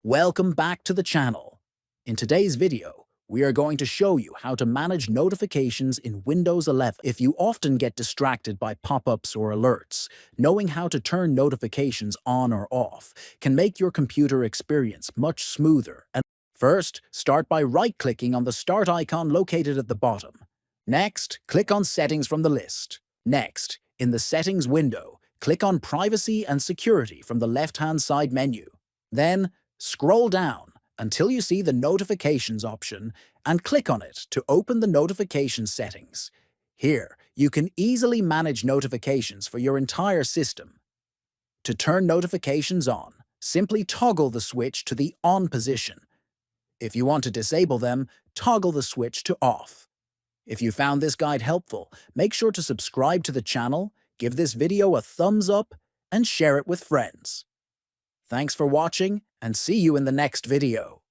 Welcome back to the channel. In today's video, we are going to show you how to manage notifications in Windows 11. If you often get distracted by pop-ups or alerts, knowing how to turn notifications on or off can make your computer experience much smoother. And first, start by right-clicking on the Start icon located at the bottom. Next, click on Settings from the list. Next, in the Settings window, click on Privacy and Security from the left-hand side menu. Then, scroll down until you see the Notifications option and click on it to open the notification settings. Here, you can easily manage notifications for your entire system. To turn notifications on, simply toggle the switch to the on position. If you want to disable them, toggle the switch to off. If you found this guide helpful, make sure to subscribe to the channel, give this video a thumbs up, and share it with friends. Thanks for watching, and see you in the next video.